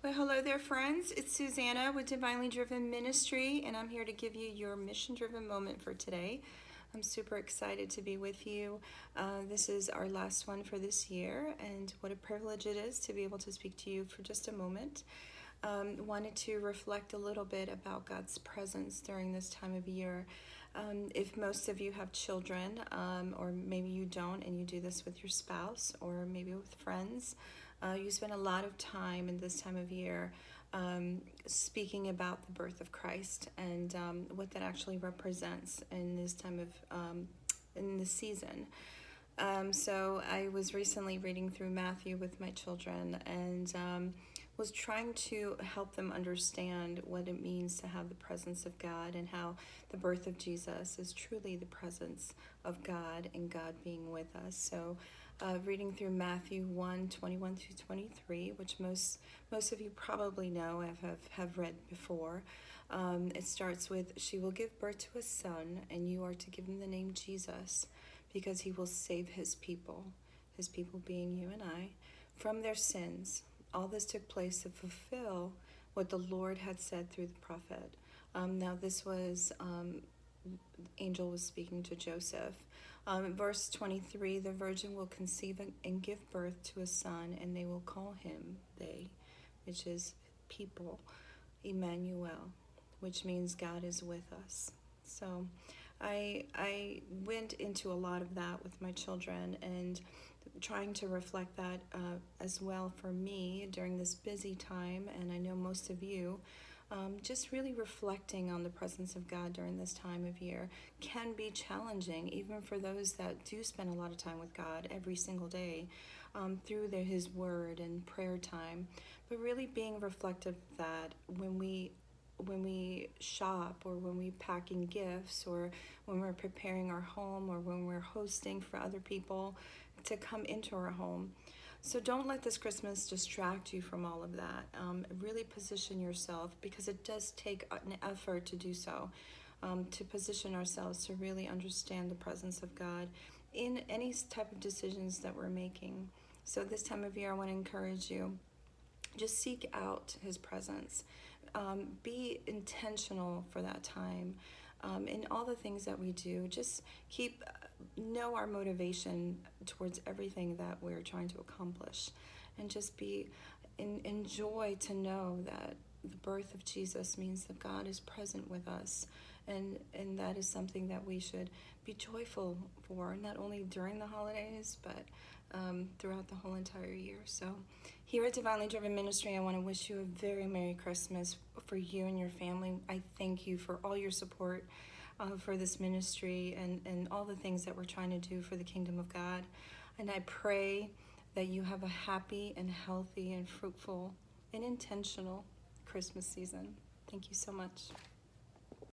Well, hello there, friends. It's Susanna with Divinely Driven Ministry, and I'm here to give you your mission-driven moment for today. I'm super excited to be with you. This is our last one for this year, and what a privilege it is to be able to speak to you for just a moment. Wanted to reflect a little bit about God's presence during this time of year. If most of you have children, or maybe you don't, and you do this with your spouse or maybe with friends, you spend a lot of time in this time of year speaking about the birth of Christ and what that actually represents in this time of in this season. So I was recently reading through Matthew with my children and was trying to help them understand what it means to have the presence of God and how the birth of Jesus is truly the presence of God and God being with us. So reading through Matthew 1:21 through 23, which most of you probably know, have read before. It starts with, "She will give birth to a son, and you are to give him the name Jesus, because he will save his people being you and I, from their sins." All this took place to fulfill what the Lord had said through the prophet. Now this was, angel was speaking to Joseph. Verse 23, "The virgin will conceive and give birth to a son, and they will call him," which is people, Emmanuel, which means God is with us. So I went into a lot of that with my children and trying to reflect that as well for me during this busy time, and I know most of you, just really reflecting on the presence of God during this time of year can be challenging, even for those that do spend a lot of time with God every single day through His Word and prayer time. But really being reflective of that when we shop, or when we packing gifts, or when we're preparing our home, or when we're hosting for other people to come into our home. So don't let this Christmas distract you from all of that. Really position yourself, because it does take an effort to do so, to position ourselves to really understand the presence of God in any type of decisions that we're making. So this time of year, I want to encourage you, just seek out His presence. Be intentional for that time. In all the things that we do, just know our motivation towards everything that we're trying to accomplish, and just enjoy to know that the birth of Jesus means that God is present with us, and that is something that we should be joyful for, not only during the holidays, but throughout the whole entire year. So here at Divinely Driven Ministry, I want to wish you a very Merry Christmas for you and your family. I thank you for all your support for this ministry and all the things that we're trying to do for the kingdom of God. And I pray that you have a happy and healthy and fruitful and intentional Christmas season. Thank you so much.